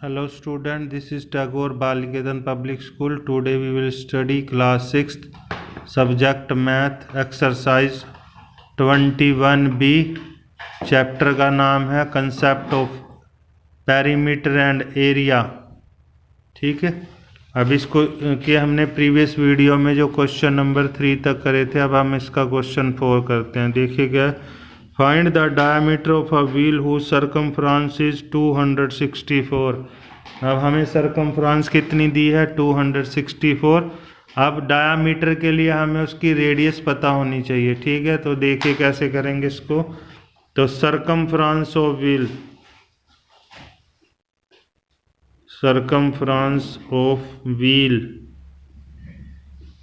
Hello student, this is Tagore Baliketan Public School. Today we will study class 6th subject math exercise 21B. Chapter का नाम है concept of perimeter and area. ठीक है, अब इसको कि हमने प्रीवियस वीडियो में जो क्वेश्चन नंबर 3 तक करे थे, अब हम इसका क्वेश्चन 4 करते हैं। देखिए क्या, find the diameter of a wheel whose circumference is 264। अब हमें सर्कमफ्रेंस कितनी दी है, 264। अब डायमीटर के लिए हमें उसकी रेडियस पता होनी चाहिए। ठीक है, तो देखिए कैसे करेंगे इसको। तो circumference of wheel, circumference of wheel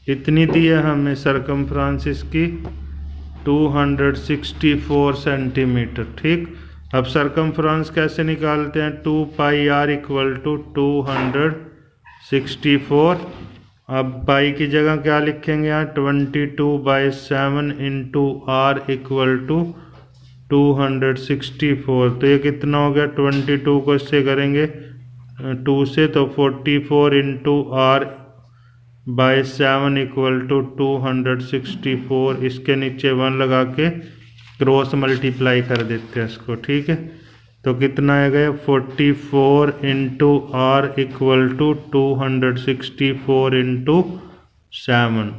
इतनी दी है हमें, सर्कमफ्रेंस इसकी 264 सेंटीमीटर। ठीक, अब सर्कमफ्रेंस कैसे निकालते हैं, 2 पाई आर इक्वल टू 264। अब पाई की जगह क्या लिखेंगे यहाँ, 22/7 इंटू आर इक्वल टू 264। तो ये कितना हो गया, 22 को इससे करेंगे 2 से, तो 44 into R by 7 equal to 264। इसके नीचे 1 लगा के क्रॉस मल्टीप्लाई कर देते हैं इसको। ठीक है, तो कितना आएगा, 44 into R equal to 264 into 7।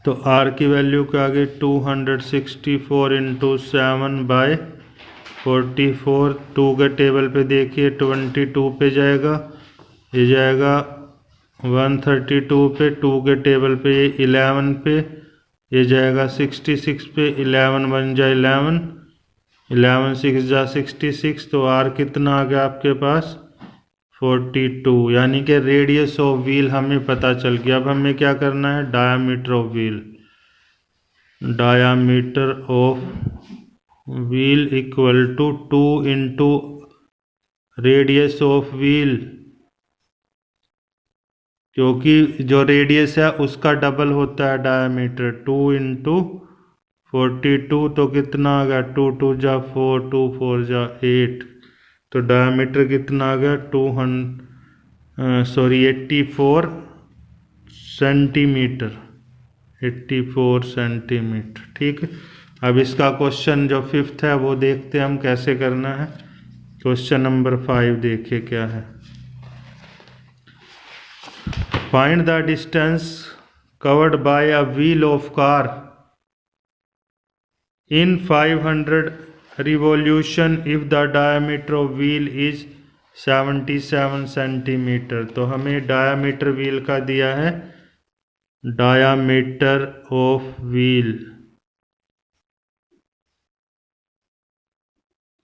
तो आर की वैल्यू क्या आ गई, 264 इंटू 7 बाय 44। 2 के टेबल पे देखिए 22 पे जाएगा, ये जाएगा 132 पे, 2 के टेबल पे ये 11 पे, ये जाएगा 66 पे, 11 1 जा 11, 11 6 जा 66। तो आर कितना आ गया आपके पास, 42। यानी कि रेडियस ऑफ व्हील हमें पता चल गया। अब हमें क्या करना है, diameter of wheel, diameter of wheel equal to 2 into radius of wheel, क्योंकि जो रेडियस है उसका डबल होता है डायमीटर। 2 इंटू 42, तो कितना आ गया, 2 2 जा 4, 2 4 जा 8। तो डायमीटर कितना आ गया, 84 सेंटीमीटर, 84 सेंटीमीटर। ठीक है, अब इसका क्वेश्चन जो 5th है वो देखते हैं हम कैसे करना है। क्वेश्चन नंबर 5 देखिए क्या है। Find the distance covered by a wheel of car in 500 revolution if the diameter of wheel is 77 centimetre. तो हमें डायामीटर व्हील का दिया है, डायामीटर ऑफ व्हील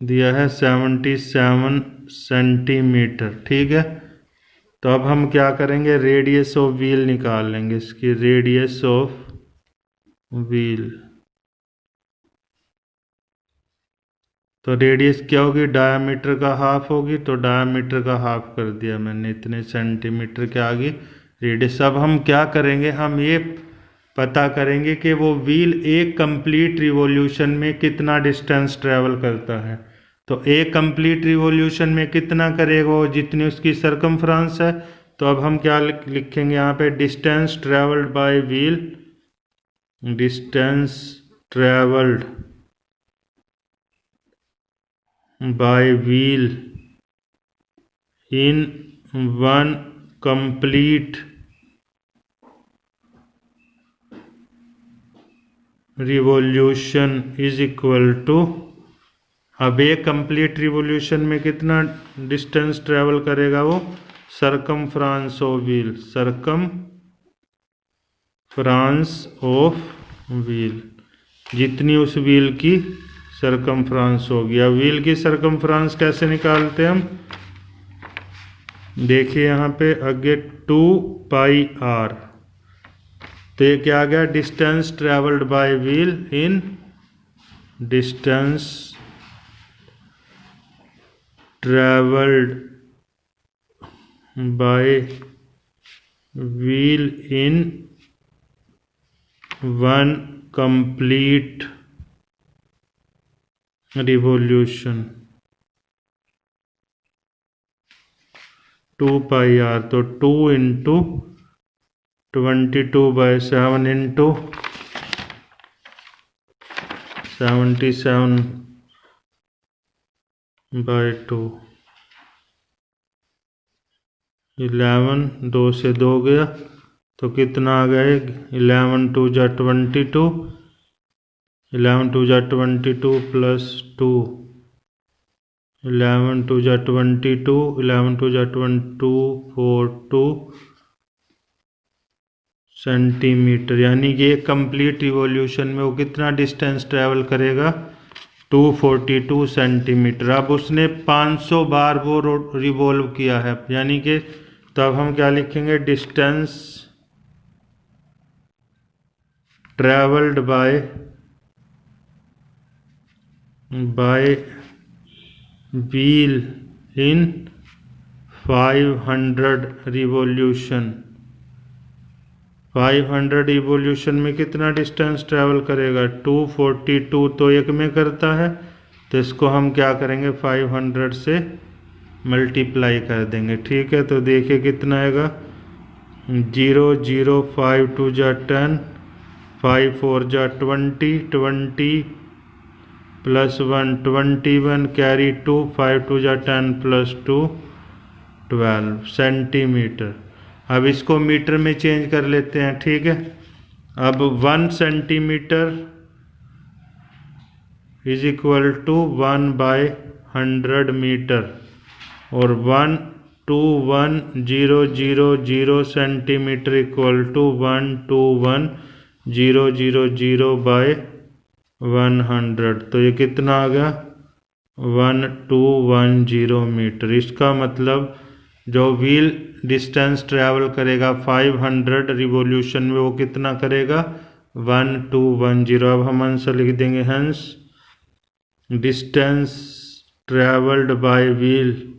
दिया है 77 सेंटीमीटर। ठीक है, तो अब हम क्या करेंगे, रेडियस ऑफ व्हील निकाल लेंगे इसकी, रेडियस ऑफ व्हील। तो रेडियस क्या होगी, डायमीटर का हाफ होगी, तो डायमीटर का हाफ कर दिया मैंने, इतने सेंटीमीटर के आ गई रेडियस। अब हम क्या करेंगे, हम ये पता करेंगे कि वो व्हील एक कंप्लीट रिवॉल्यूशन में कितना डिस्टेंस ट्रेवल करता है। तो एक कंप्लीट रिवॉल्यूशन में कितना करेगा वो, जितनी उसकी सर्कमफ्रेंस है। तो अब हम क्या लिखेंगे यहाँ पे, distance travelled by wheel, distance travelled by wheel in 1 complete revolution is equal to, अब एक कंप्लीट रिवॉल्यूशन में कितना डिस्टेंस ट्रेवल करेगा वो, circumference of wheel, circumference of wheel, जितनी उस व्हील की सर्कमफ्रेंस होगी। अब व्हील की सर्कमफ्रेंस कैसे निकालते हैं हम, देखिए यहाँ पे आगे 2 पाई आर। तो ये क्या आ गया, distance travelled by wheel in, distance travelled by wheel in 1 complete revolution. 2πr, तो 2 इंटू 22/7 इंटू 77/2, 11, 2 से 2 गया तो कितना आ गया? 11 2 जा 22, 11 2 जा 22 प्लस 2, 11 2 जा 22, 11 2 जा 22, 42 सेंटीमीटर, यानी कि एक कंप्लीट रिवॉल्यूशन में वो कितना डिस्टेंस ट्रैवल करेगा? 242 सेंटीमीटर। अब उसने 500 बार वो रिवॉल्व किया है, यानी कि तो अब हम क्या लिखेंगे? डिस्टेंस ट्रैवल्ड बाय व्हील इन 500 रिवॉल्यूशन। 500 रिवॉल्यूशन में कितना डिस्टेंस ट्रैवल करेगा? 242 तो एक में करता है, तो इसको हम क्या करेंगे? 500 से मल्टीप्लाई कर देंगे। ठीक है, तो देखिए कितना आएगा? 0 0 5 2 जा 10, 5 4 जा 20, 20 प्लस 1 21, कैरी 2, 5 2 जा 10 प्लस 2 12 सेंटीमीटर। अब इसको मीटर में चेंज कर लेते हैं। ठीक है, अब 1 centimetre is equal to 1/100 metre, और 121,000 सेंटीमीटर इक्वल टू 121,000/100, तो ये कितना आ गया? 1210 मीटर। इसका मतलब जो व्हील डिस्टेंस ट्रैवल करेगा 500 रिवॉल्यूशन में, वो कितना करेगा? 1210। अब हम आंसर लिख देंगे, hence distance travelled bye wheel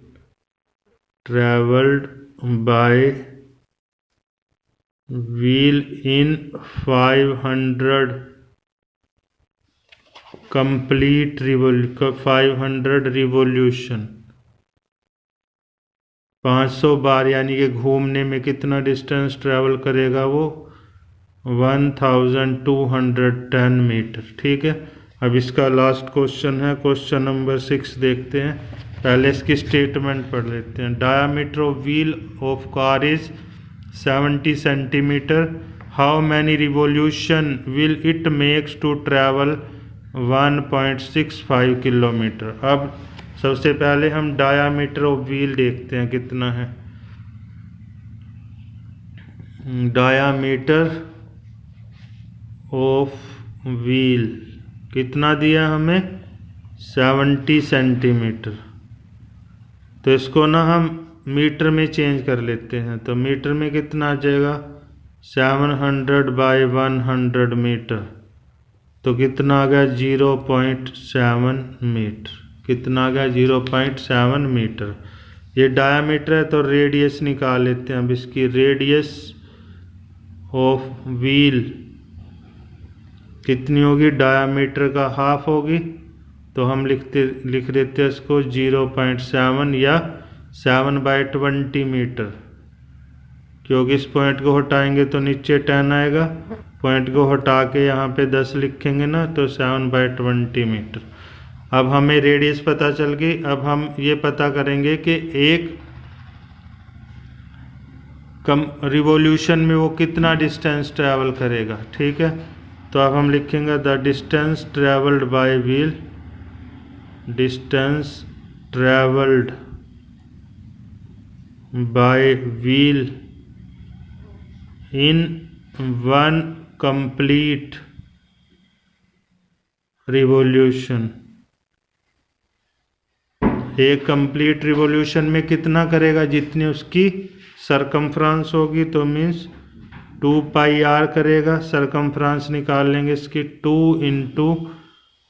इन 500 कंप्लीट 500 रिवॉल्यूशन, 500 बार, यानी कि घूमने में कितना डिस्टेंस ट्रैवल करेगा? वो 1210 मीटर। ठीक है, अब इसका लास्ट क्वेश्चन है, क्वेश्चन नंबर 6 देखते हैं। पहले इसकी स्टेटमेंट पढ़ लेते हैं। Diameter of wheel of car is 70 centimetre. How many revolution will it makes to travel 1.65 kilometre. अब सबसे पहले हम डायामीटर ऑफ व्हील देखते हैं कितना है। डायामीटर ऑफ व्हील कितना दिया हमें? 70 सेंटीमीटर। तो इसको ना हम मीटर में चेंज कर लेते हैं, तो मीटर में कितना आ जाएगा? 700/100 मीटर, तो कितना आ गया? 0.7 मीटर। कितना आ गया? 0.7 मीटर। ये डायामीटर है, तो रेडियस निकाल लेते हैं। अब इसकी रेडियस ऑफ व्हील कितनी होगी? डायामीटर का हाफ होगी, तो हम लिख देते हैं इसको 0.7 या 7/20 मीटर, क्योंकि इस पॉइंट को हटाएंगे तो नीचे 10 आएगा, पॉइंट को हटा के यहाँ पे 10 लिखेंगे ना, तो 7/20 मीटर। अब हमें रेडियस पता चल गई। अब हम ये पता करेंगे कि एक रिवॉल्यूशन में वो कितना डिस्टेंस ट्रैवल करेगा। ठीक है, तो अब हम लिखेंगे the distance travelled bye wheel, distance travelled bye wheel in 1 complete revolution. एक कंप्लीट रिवॉल्यूशन में कितना करेगा? जितनी उसकी सरकमफ्रेंस होगी, तो मीन्स 2πr करेगा। सरकमफ्रेंस निकाल लेंगे इसकी, 2 इंटू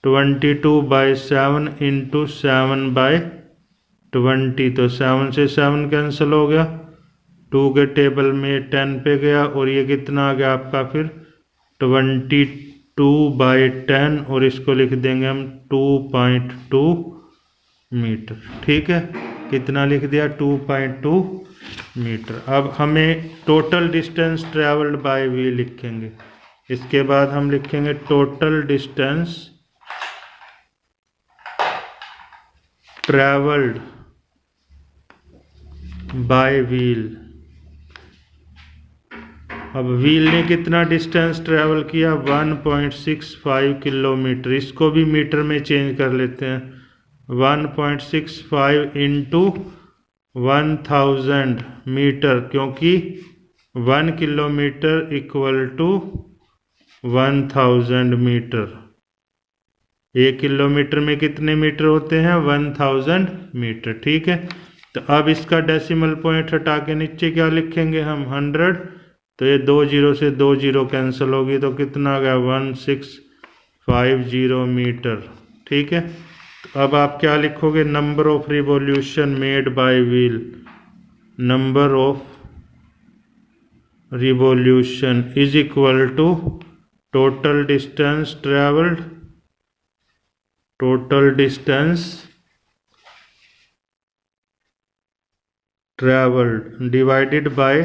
22/7 इंटू 7/20, तो 7 से 7 कैंसिल हो गया, 2 के टेबल में 10 पे गया, और ये कितना आ गया आपका फिर 22/10, और इसको लिख देंगे हम 2.2 मीटर। ठीक है, कितना लिख दिया? 2.2 मीटर। अब हमें total distance travelled by wheel लिखेंगे। इसके बाद हम लिखेंगे total distance travelled by wheel. अब व्हील ने कितना डिस्टेंस ट्रेवल किया, 1.65 किलोमीटर। इसको भी मीटर में चेंज कर लेते हैं। 1.65 इंटू 1000 मीटर, क्योंकि 1 kilometre equal to 1000 metre. 1 kilometre में कितने मीटर होते हैं, 1000 मीटर। ठीक है, तो अब इसका डेसिमल पॉइंट हटा के नीचे क्या लिखेंगे हम, 100। तो ये 2 जीरो से 2 जीरो कैंसिल होगी, तो कितना आ गया, 1650 मीटर। ठीक है, तो अब आप क्या लिखोगे, number of revolution made by wheel. Number of revolution is equal to total distance travelled, total distance travelled divided by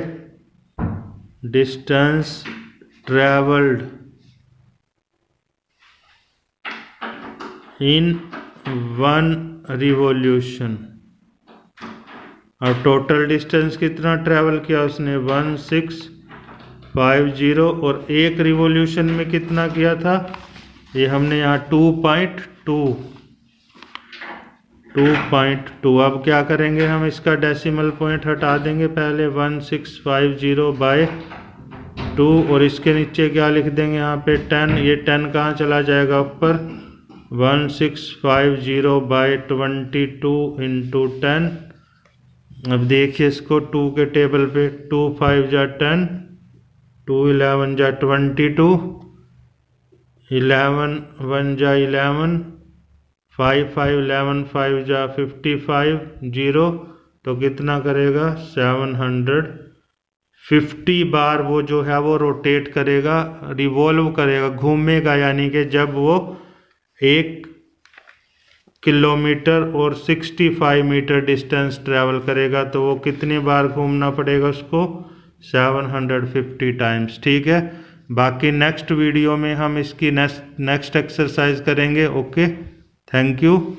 distance travelled in 1 revolution. और टोटल डिस्टेंस कितना ट्रेवल किया उसने, 1650, और एक रिवॉल्यूशन में कितना किया था, ये हमने यहाँ 2.2। अब क्या करेंगे हम, इसका डेसिमल पॉइंट हटा देंगे पहले, 1650/2, और इसके नीचे क्या लिख देंगे यहाँ पे 10। ये 10 कहाँ चला जाएगा ऊपर, 1650/22 इंटू 10। अब देखिए इसको 2 के टेबल पे, 2 5 जा 10, 2 11 जा 22, 11 1 जा 11, 5 5 11 5 जा 55, 0, तो कितना करेगा 750 बार वो जो है वो रोटेट करेगा, रिवॉल्व करेगा, घूमेगा। यानी कि जब वो 1 किलोमीटर और 65 मीटर डिस्टेंस ट्रेवल करेगा, तो वो कितनी बार घूमना पड़ेगा उसको, 750 टाइम्स। ठीक है, बाकी नेक्स्ट वीडियो में हम इसकी नेक्स्ट एक्सरसाइज करेंगे। Okay, thank you.